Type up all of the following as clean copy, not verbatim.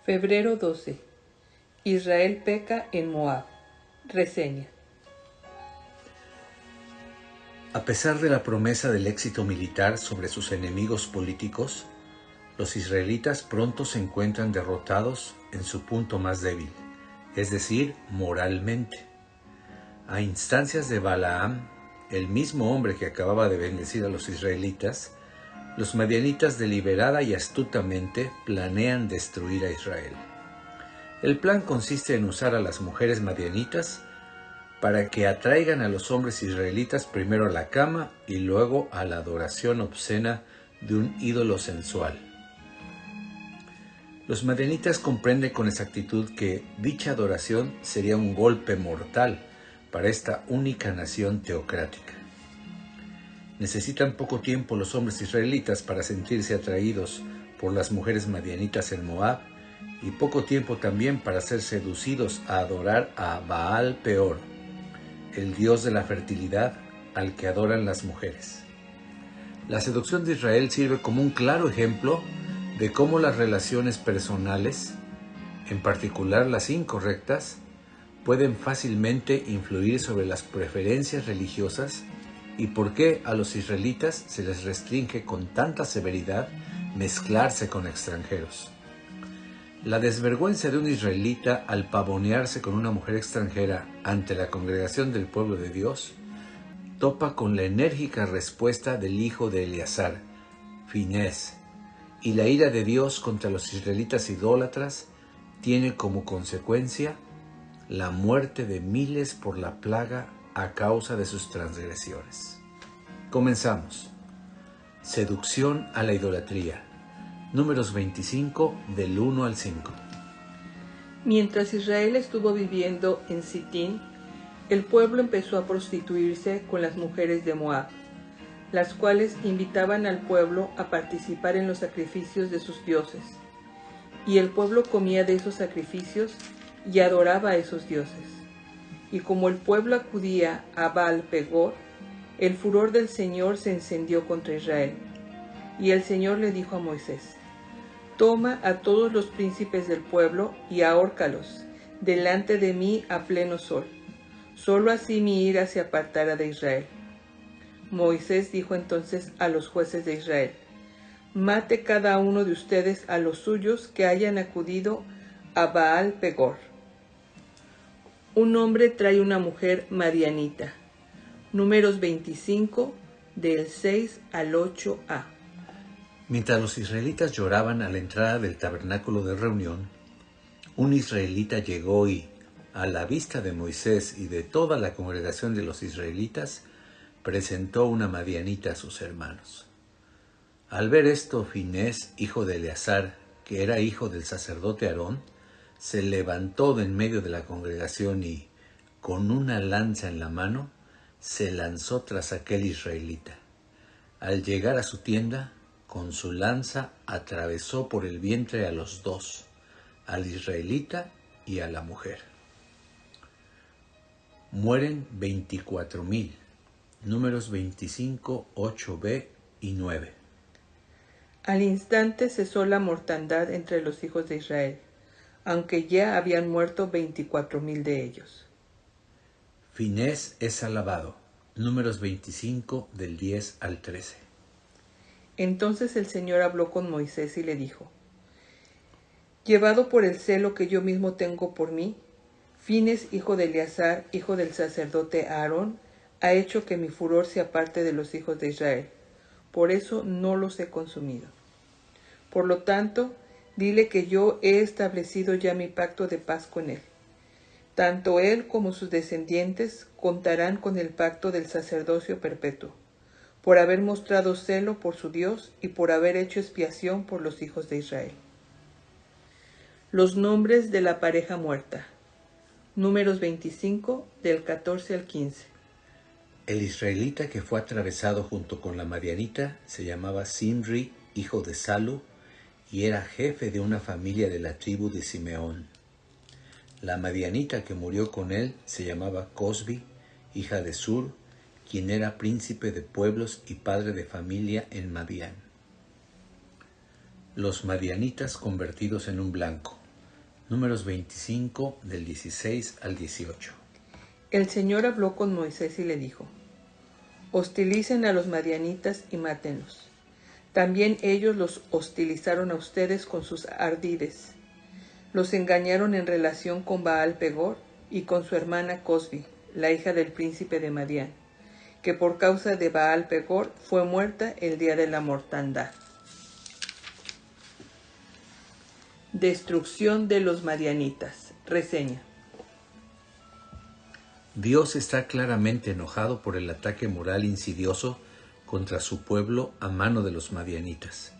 Febrero 12. Israel peca en Moab. Reseña. A pesar de la promesa del éxito militar sobre sus enemigos políticos, los israelitas pronto se encuentran derrotados en su punto más débil, es decir, moralmente. A instancias de Balaam, el mismo hombre que acababa de bendecir a los israelitas, los madianitas deliberada y astutamente planean destruir a Israel. El plan consiste en usar a las mujeres madianitas para que atraigan a los hombres israelitas primero a la cama y luego a la adoración obscena de un ídolo sensual. Los madianitas comprenden con exactitud que dicha adoración sería un golpe mortal para esta única nación teocrática. Necesitan poco tiempo los hombres israelitas para sentirse atraídos por las mujeres madianitas en Moab y poco tiempo también para ser seducidos a adorar a Baal Peor, el dios de la fertilidad al que adoran las mujeres. La seducción de Israel sirve como un claro ejemplo de cómo las relaciones personales, en particular las incorrectas, pueden fácilmente influir sobre las preferencias religiosas y por qué a los israelitas se les restringe con tanta severidad mezclarse con extranjeros. La desvergüenza de un israelita al pavonearse con una mujer extranjera ante la congregación del pueblo de Dios topa con la enérgica respuesta del hijo de Eleazar, Finés, y la ira de Dios contra los israelitas idólatras tiene como consecuencia la muerte de miles por la plaga a causa de sus transgresiones. Comenzamos. Seducción a la idolatría. Números 25, del 1 al 5. Mientras Israel estuvo viviendo en Sitín, el pueblo empezó a prostituirse con las mujeres de Moab, las cuales invitaban al pueblo a participar en los sacrificios de sus dioses. Y el pueblo comía de esos sacrificios y adoraba a esos dioses. Y como el pueblo acudía a Baal Pegor, el furor del Señor se encendió contra Israel. Y el Señor le dijo a Moisés: Toma a todos los príncipes del pueblo y ahórcalos delante de mí a pleno sol. Solo así mi ira se apartará de Israel. Moisés dijo entonces a los jueces de Israel: Mate cada uno de ustedes a los suyos que hayan acudido a Baal Pegor. Un hombre trae una mujer madianita. Números 25, del 6 al 8a. Mientras los israelitas lloraban a la entrada del tabernáculo de reunión, un israelita llegó y, a la vista de Moisés y de toda la congregación de los israelitas, presentó una madianita a sus hermanos. Al ver esto, Finés, hijo de Eleazar, que era hijo del sacerdote Aarón, se levantó de en medio de la congregación y, con una lanza en la mano, se lanzó tras aquel israelita. Al llegar a su tienda, con su lanza atravesó por el vientre a los dos, al israelita y a la mujer. Mueren 24,000. Números 25, 8b y 9. Al instante cesó la mortandad entre los hijos de Israel, aunque ya habían muerto 24,000 de ellos. Finés es alabado. Números 25, del 10 al 13. Entonces el Señor habló con Moisés y le dijo: Llevado por el celo que yo mismo tengo por mí, Finés, hijo de Eleazar, hijo del sacerdote Aarón, ha hecho que mi furor se aparte de los hijos de Israel. Por eso no los he consumido. Por lo tanto, dile que yo he establecido ya mi pacto de paz con él. Tanto él como sus descendientes contarán con el pacto del sacerdocio perpetuo, por haber mostrado celo por su Dios y por haber hecho expiación por los hijos de Israel. Los nombres de la pareja muerta. Números 25, del 14 al 15. El israelita que fue atravesado junto con la madianita se llamaba Simri, hijo de Salu, y era jefe de una familia de la tribu de Simeón. La madianita que murió con él se llamaba Cosbi, hija de Sur, quien era príncipe de pueblos y padre de familia en Madián. Los madianitas convertidos en un blanco. Números 25 del 16 al 18. El Señor habló con Moisés y le dijo: Hostilicen a los madianitas y mátenlos. También ellos los hostilizaron a ustedes con sus ardides. Los engañaron en relación con Baal Pegor y con su hermana Cosbi, la hija del príncipe de Madián, que por causa de Baal Pegor fue muerta el día de la mortandad. Destrucción de los madianitas. Reseña. Dios está claramente enojado por el ataque moral insidioso contra su pueblo a mano de los madianitas,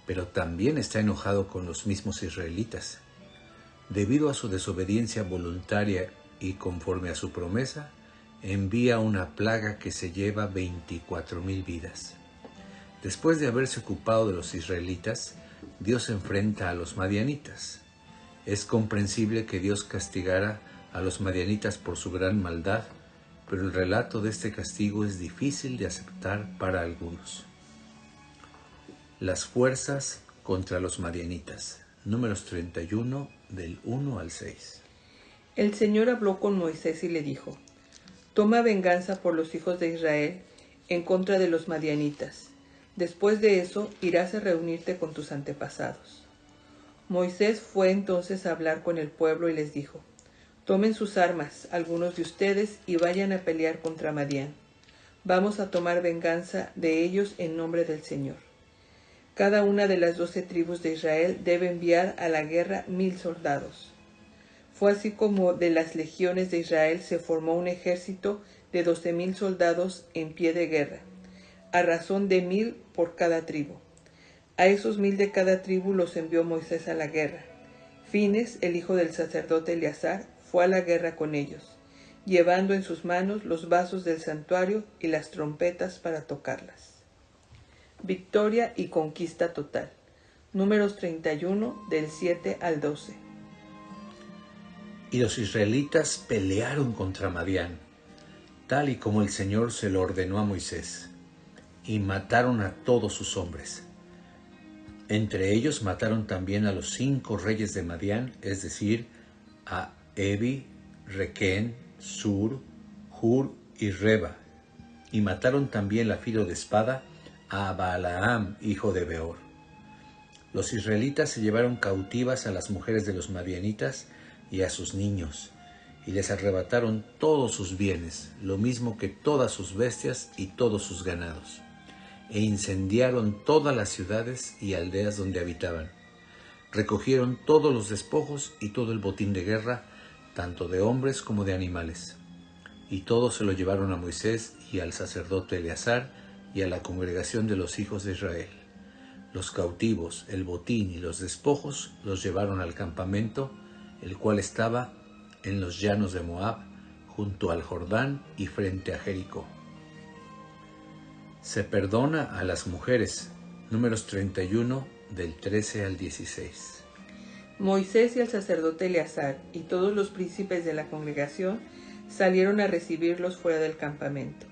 pero también está enojado con los mismos israelitas. Debido a su desobediencia voluntaria y conforme a su promesa, envía una plaga que se lleva 24,000 vidas. Después de haberse ocupado de los israelitas, Dios enfrenta a los madianitas. Es comprensible que Dios castigara a los madianitas por su gran maldad, pero el relato de este castigo es difícil de aceptar para algunos. Las fuerzas contra los madianitas. Números 31 del 1 al 6. El Señor habló con Moisés y le dijo: Toma venganza por los hijos de Israel en contra de los madianitas. Después de eso irás a reunirte con tus antepasados. Moisés fue entonces a hablar con el pueblo y les dijo: Tomen sus armas, algunos de ustedes, y vayan a pelear contra Madián. Vamos a tomar venganza de ellos en nombre del Señor. Cada una de las 12 tribus de Israel debe enviar a la guerra 1,000 soldados. Fue así como de las legiones de Israel se formó un ejército de 12,000 soldados en pie de guerra, a razón de 1,000 por cada tribu. A esos 1,000 de cada tribu los envió Moisés a la guerra. Fines, el hijo del sacerdote Eleazar, fue a la guerra con ellos, llevando en sus manos los vasos del santuario y las trompetas para tocarlas. Victoria y conquista total. Números 31 del 7 al 12. Y los israelitas pelearon contra Madián, tal y como el Señor se lo ordenó a Moisés, y mataron a todos sus hombres. Entre ellos mataron también a los 5 reyes de Madián, es decir, a Evi, Requén, Sur, Hur y Reba, y mataron también a filo de espada a Balaam, hijo de Beor. Los israelitas se llevaron cautivas a las mujeres de los madianitas y a sus niños, y les arrebataron todos sus bienes, lo mismo que todas sus bestias y todos sus ganados, e incendiaron todas las ciudades y aldeas donde habitaban. Recogieron todos los despojos y todo el botín de guerra, tanto de hombres como de animales, y todo se lo llevaron a Moisés y al sacerdote Eleazar y a la congregación de los hijos de Israel. Los cautivos, el botín y los despojos los llevaron al campamento, el cual estaba en los llanos de Moab, junto al Jordán y frente a Jericó. Se perdona a las mujeres. Números 31 del 13 al 16. Moisés y el sacerdote Eleazar y todos los príncipes de la congregación salieron a recibirlos fuera del campamento.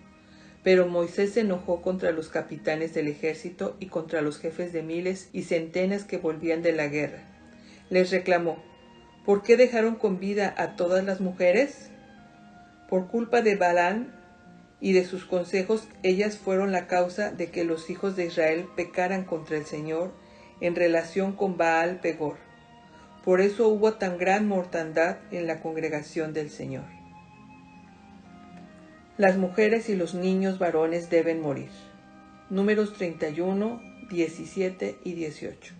Pero Moisés se enojó contra los capitanes del ejército y contra los jefes de miles y centenas que volvían de la guerra. Les reclamó: ¿Por qué dejaron con vida a todas las mujeres? Por culpa de Balaam y de sus consejos, ellas fueron la causa de que los hijos de Israel pecaran contra el Señor en relación con Baal Pegor. Por eso hubo tan gran mortandad en la congregación del Señor. Las mujeres y los niños varones deben morir. Números 31, 17 y 18.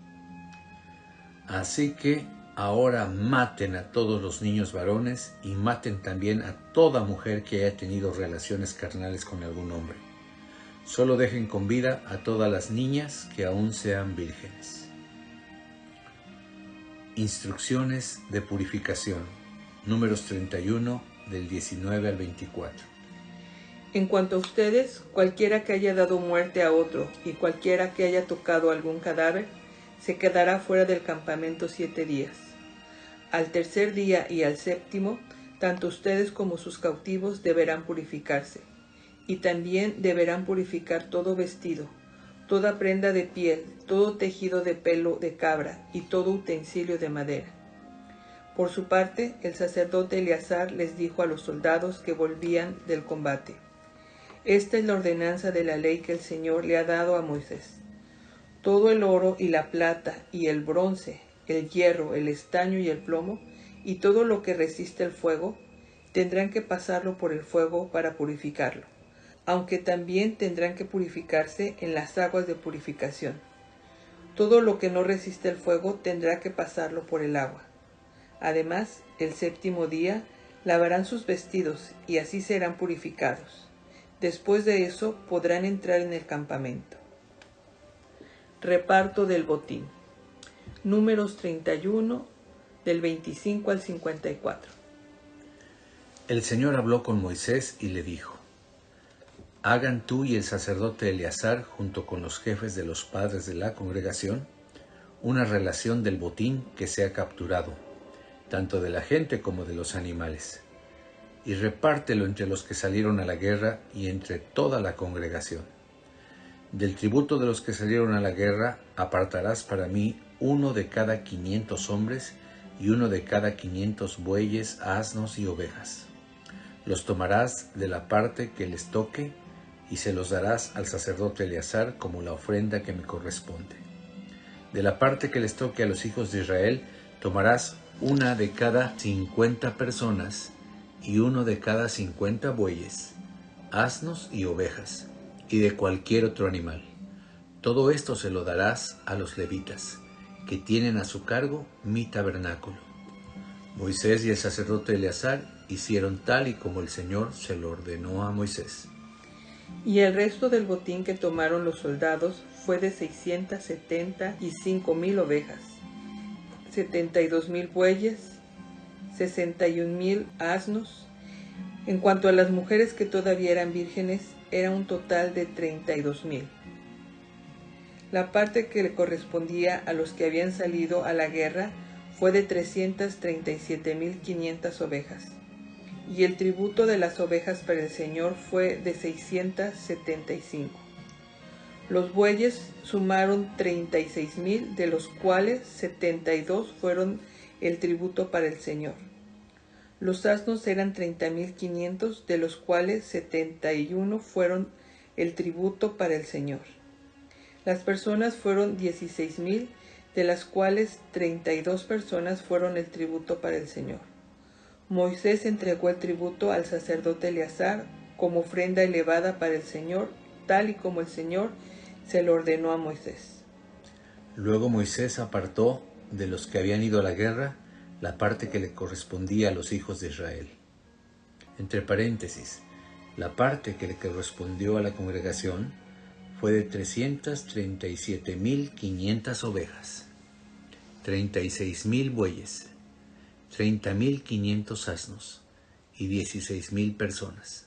Así que ahora maten a todos los niños varones y maten también a toda mujer que haya tenido relaciones carnales con algún hombre. Solo dejen con vida a todas las niñas que aún sean vírgenes. Instrucciones de purificación. Números 31 del 19 al 24. En cuanto a ustedes, cualquiera que haya dado muerte a otro y cualquiera que haya tocado algún cadáver, se quedará fuera del campamento 7 días. Al tercer día y al séptimo, tanto ustedes como sus cautivos deberán purificarse, y también deberán purificar todo vestido, toda prenda de piel, todo tejido de pelo de cabra y todo utensilio de madera. Por su parte, el sacerdote Eleazar les dijo a los soldados que volvían del combate: Esta es la ordenanza de la ley que el Señor le ha dado a Moisés. Todo el oro y la plata y el bronce, el hierro, el estaño y el plomo, y todo lo que resiste el fuego, tendrán que pasarlo por el fuego para purificarlo, aunque también tendrán que purificarse en las aguas de purificación. Todo lo que no resiste el fuego tendrá que pasarlo por el agua. Además, el séptimo día lavarán sus vestidos y así serán purificados. Después de eso podrán entrar en el campamento. Reparto del botín. Números 31, del 25 al 54. El Señor habló con Moisés y le dijo: Hagan tú y el sacerdote Eleazar, junto con los jefes de los padres de la congregación, una relación del botín que sea capturado, tanto de la gente como de los animales, y repártelo entre los que salieron a la guerra y entre toda la congregación. Del tributo de los que salieron a la guerra apartarás para mí 1 de cada 500 hombres y 1 de cada 500 bueyes, asnos y ovejas. Los tomarás de la parte que les toque y se los darás al sacerdote Eleazar como la ofrenda que me corresponde. De la parte que les toque a los hijos de Israel tomarás 1 de cada 50 personas y 1 de cada 50 bueyes, asnos y ovejas, y de cualquier otro animal. Todo esto se lo darás a los levitas, que tienen a su cargo mi tabernáculo. Moisés y el sacerdote Eleazar hicieron tal y como el Señor se lo ordenó a Moisés. Y el resto del botín que tomaron los soldados fue de 675,000 ovejas, 72,000 bueyes, 61,000 asnos. En cuanto a las mujeres que todavía eran vírgenes, era un total de 32,000. La parte que le correspondía a los que habían salido a la guerra fue de 337,500 ovejas, y el tributo de las ovejas para el Señor fue de 675. Los bueyes sumaron 36,000, de los cuales 72 fueron el tributo para el Señor. Los asnos eran 30,500, de los cuales 71 fueron el tributo para el Señor. Las personas fueron 16,000, de las cuales 32 personas fueron el tributo para el Señor. Moisés entregó el tributo al sacerdote Eleazar como ofrenda elevada para el Señor, tal y como el Señor se lo ordenó a Moisés. Luego Moisés apartó de los que habían ido a la guerra la parte que le correspondía a los hijos de Israel. Entre paréntesis, la parte que le correspondió a la congregación fue de 337,500 ovejas, 36,000 bueyes, 30,500 asnos y 16,000 personas.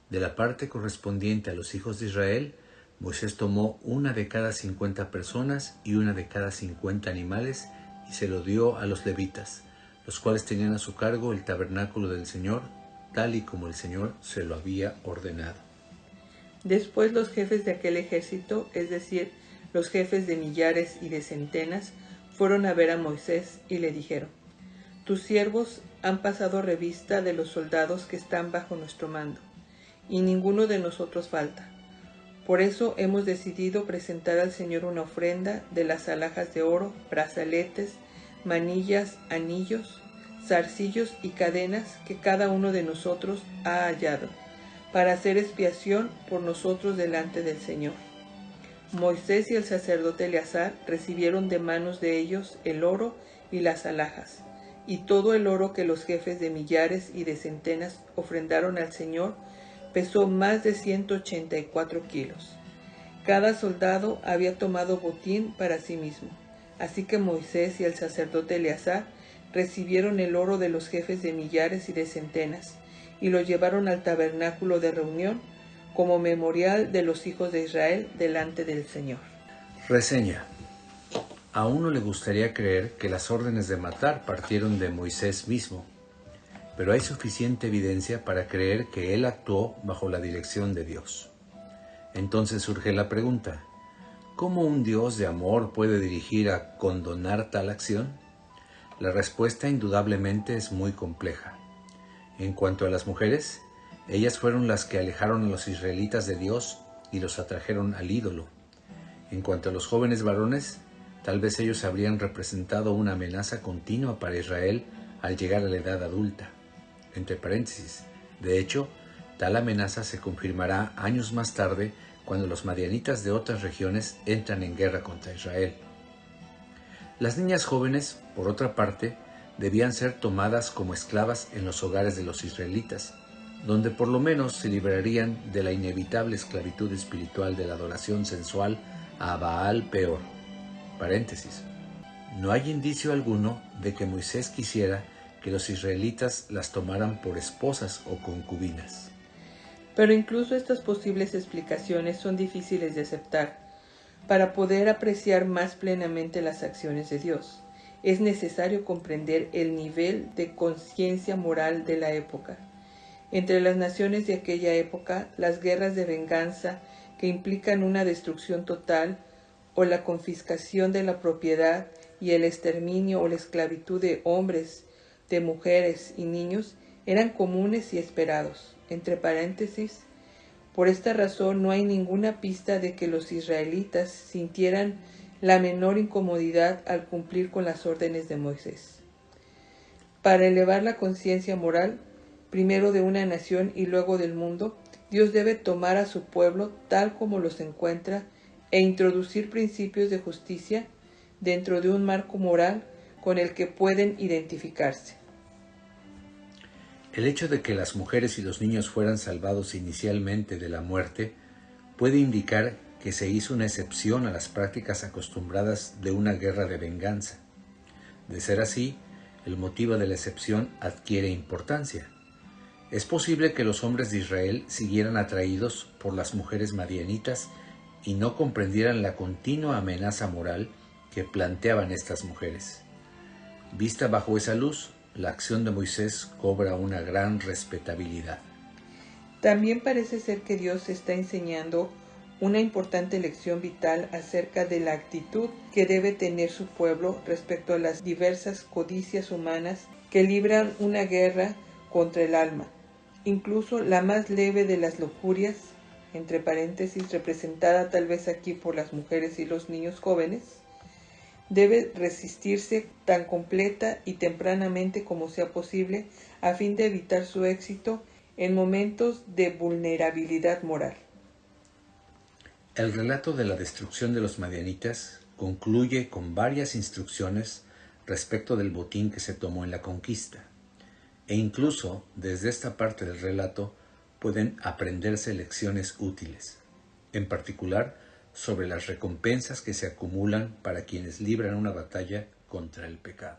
De la parte correspondiente a los hijos de Israel, Moisés tomó 1 de cada 50 personas y 1 de cada 50 animales y se lo dio a los levitas, los cuales tenían a su cargo el tabernáculo del Señor, tal y como el Señor se lo había ordenado. Después los jefes de aquel ejército, es decir, los jefes de millares y de centenas, fueron a ver a Moisés y le dijeron: Tus siervos han pasado revista de los soldados que están bajo nuestro mando, y ninguno de nosotros falta. Por eso hemos decidido presentar al Señor una ofrenda de las alhajas de oro, brazaletes, manillas, anillos, zarcillos y cadenas que cada uno de nosotros ha hallado, para hacer expiación por nosotros delante del Señor. Moisés y el sacerdote Eleazar recibieron de manos de ellos el oro y las alhajas, y todo el oro que los jefes de millares y de centenas ofrendaron al Señor pesó más de 184 kilos. Cada soldado había tomado botín para sí mismo, así que Moisés y el sacerdote Eleazar recibieron el oro de los jefes de millares y de centenas, y lo llevaron al tabernáculo de reunión como memorial de los hijos de Israel delante del Señor. Reseña. A uno le gustaría creer que las órdenes de matar partieron de Moisés mismo, pero hay suficiente evidencia para creer que él actuó bajo la dirección de Dios. Entonces surge la pregunta: ¿cómo un Dios de amor puede dirigir a condonar tal acción? La respuesta indudablemente es muy compleja. En cuanto a las mujeres, ellas fueron las que alejaron a los israelitas de Dios y los atrajeron al ídolo. En cuanto a los jóvenes varones, tal vez ellos habrían representado una amenaza continua para Israel al llegar a la edad adulta. Entre paréntesis, de hecho, tal amenaza se confirmará años más tarde cuando los madianitas de otras regiones entran en guerra contra Israel. Las niñas jóvenes, por otra parte, debían ser tomadas como esclavas en los hogares de los israelitas, donde por lo menos se librarían de la inevitable esclavitud espiritual de la adoración sensual a Baal Peor. Paréntesis. No hay indicio alguno de que Moisés quisiera que los israelitas las tomaran por esposas o concubinas. Pero incluso estas posibles explicaciones son difíciles de aceptar. Para poder apreciar más plenamente las acciones de Dios, es necesario comprender el nivel de conciencia moral de la época. Entre las naciones de aquella época, las guerras de venganza que implican una destrucción total o la confiscación de la propiedad y el exterminio o la esclavitud de hombres, de mujeres y niños eran comunes y esperados. Entre paréntesis, por esta razón no hay ninguna pista de que los israelitas sintieran la menor incomodidad al cumplir con las órdenes de Moisés. Para elevar la conciencia moral, primero de una nación y luego del mundo, Dios debe tomar a su pueblo tal como los encuentra e introducir principios de justicia dentro de un marco moral con el que pueden identificarse. El hecho de que las mujeres y los niños fueran salvados inicialmente de la muerte puede indicar que se hizo una excepción a las prácticas acostumbradas de una guerra de venganza. De ser así, el motivo de la excepción adquiere importancia. Es posible que los hombres de Israel siguieran atraídos por las mujeres madianitas y no comprendieran la continua amenaza moral que planteaban estas mujeres. Vista bajo esa luz, la acción de Moisés cobra una gran respetabilidad. También parece ser que Dios está enseñando una importante lección vital acerca de la actitud que debe tener su pueblo respecto a las diversas codicias humanas que libran una guerra contra el alma. Incluso la más leve de las lujurias, entre paréntesis, representada tal vez aquí por las mujeres y los niños jóvenes, debe resistirse tan completa y tempranamente como sea posible a fin de evitar su éxito en momentos de vulnerabilidad moral. El relato de la destrucción de los madianitas concluye con varias instrucciones respecto del botín que se tomó en la conquista, e incluso desde esta parte del relato pueden aprenderse lecciones útiles, en particular sobre las recompensas que se acumulan para quienes libran una batalla contra el pecado.